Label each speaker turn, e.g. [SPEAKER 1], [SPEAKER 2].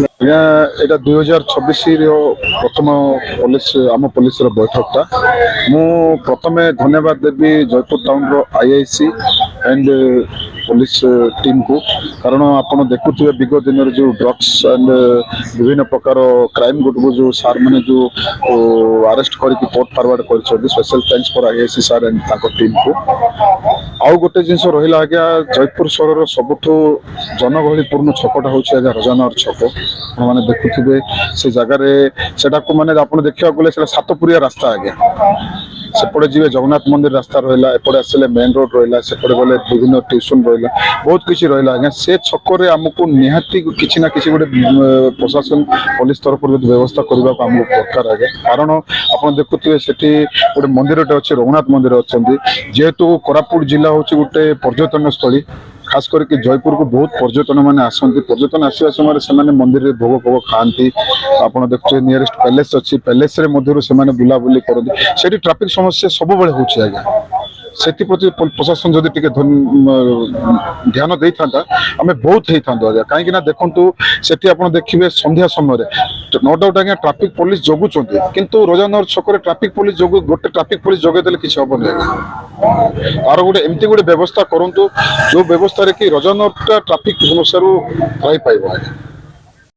[SPEAKER 1] ଆଜ୍ଞା ଏଇଟା 2026 ପ୍ରଥମ ଆମ ପୋଲିସର ବୈଠକଟା। ମୁଁ ପ୍ରଥମେ ଧନ୍ୟବାଦ ଦେବି ଜୟପୁର ଟାଉନର ଆଇଆଇସି ଆଣ୍ଡ ପୋଲିସ ଟିମକୁ, କାରଣ ଆପଣ ଦେଖୁଥିବେ ବିଗତ ଦିନରେ ଯେଉଁ ଡ୍ରଗ୍ସ ଆଣ୍ଡ ବିଭିନ୍ନ ପ୍ରକାର କ୍ରାଇମ ଗୁଡକୁ ଯେଉଁ ସାର୍ ମାନେ ଯେଉଁ ଆରେଷ୍ଟ କରିକି କୋର୍ଟ ଫରୱାର୍ଡ କରିଛନ୍ତି। Special thanks for IIC sir and ତାଙ୍କ ଟିମକୁ। ଆଉ ଗୋଟେ ଜିନିଷ ରହିଲା ଆଜ୍ଞା, ଜୟପୁର ସହରର ସବୁଠୁ ଜନଗହଳିପୂର୍ଣ୍ଣ ଛକଟା ହେଉଛି ଆଜ୍ଞା ରଜାନଗର ଛକ। ଆପଣମାନେ ଦେଖୁଥିବେ ସେ ଜାଗାରେ ସେଟାକୁ ମାନେ ଆପଣ ଦେଖିବାକୁ ଗଲେ ସେଟା ସାତପୁରିଆ ରାସ୍ତା ଆଜ୍ଞା। ସେପଟେ ଯିବେ ଜଗନ୍ନାଥ ମନ୍ଦିର ରାସ୍ତା ରହିଲା, ଏପଟେ ଆସିଲେ ମେନ୍ ରୋଡ ରହିଲା, ସେପଟେ ଗଲେ ବିଭିନ୍ନ ଟ୍ୟୁସନ ରହିଲା, ବହୁତ କିଛି ରହିଲା ଆଜ୍ଞା। ସେ ଛକରେ ଆମକୁ ନିହାତି କିଛି ନା କିଛି ଗୋଟେ ପ୍ରଶାସନ ପୋଲିସ ତରଫରୁ ଯଦି ବ୍ୟବସ୍ଥା କରିବାକୁ ଆମକୁ ଦରକାର ଆଜ୍ଞା। କାରଣ ଆପଣ ଦେଖୁଥିବେ ସେଠି ଗୋଟେ ମନ୍ଦିରଟେ ଅଛି, ରଘୁନାଥ ମନ୍ଦିର ଅଛନ୍ତି। ଯେହେତୁ କୋରାପୁଟ ଜିଲ୍ଲା ହେଉଛି ଗୋଟେ ପର୍ଯ୍ୟଟନ ସ୍ଥଳୀ, ଖାସ କରିକି ଜୟପୁରକୁ ବହୁତ ପର୍ଯ୍ୟଟନ ମାନେ ଆସନ୍ତି। ପର୍ଯ୍ୟଟନ ଆସିବା ସମୟରେ ସେମାନେ ମନ୍ଦିରରେ ଭୋଗ ଫୋଗ ଖାଆନ୍ତି। ଆପଣ ଦେଖୁଥିବେ ନିୟରେଷ୍ଟ ପ୍ୟାଲେସ ଅଛି, ପ୍ୟାଲେସରେ ମଧ୍ୟରୁ ସେମାନେ ବୁଲାବୁଲି କରନ୍ତି। ସେଠି ଟ୍ରାଫିକ ସମସ୍ୟା ସବୁବେଳେ ହେଉଛି ଆଜ୍ଞା। ସେଥିପ୍ରତି ପ୍ରଶାସନ ଯଦି ଟିକେ ଧ୍ୟାନ ଦେଇଥାନ୍ତା ଆମେ ବହୁତ ହେଇଥାନ୍ତୁ ଆଜ୍ଞା। କାହିଁକି ନା ଦେଖନ୍ତୁ ସେଠି ଆପଣ ଦେଖିବେ ସନ୍ଧ୍ୟା ସମୟରେ ନୋ ଡାଉଟ ଆଜ୍ଞା ଟ୍ରାଫିକ ପୋଲିସ ଜଗୁଛନ୍ତି, କିନ୍ତୁ ରଜାନଗର ଛକରେ ଟ୍ରାଫିକ ପୋଲିସ ଗୋଟେ ଟ୍ରାଫିକ ପୋଲିସ ଜଗେଇ ଦେଲେ କିଛି ହବନି ଆଜ୍ଞା। ତାର ଗୋଟେ ଏମିତି ଗୋଟେ ବ୍ୟବସ୍ଥା କରନ୍ତୁ ଯୋଉ ବ୍ୟବସ୍ଥାରେ କି ରଜାନଗରଟା ଟ୍ରାଫିକ ସମସ୍ୟାରୁ ତ୍ରାହି ପାଇବ ଆଜ୍ଞା।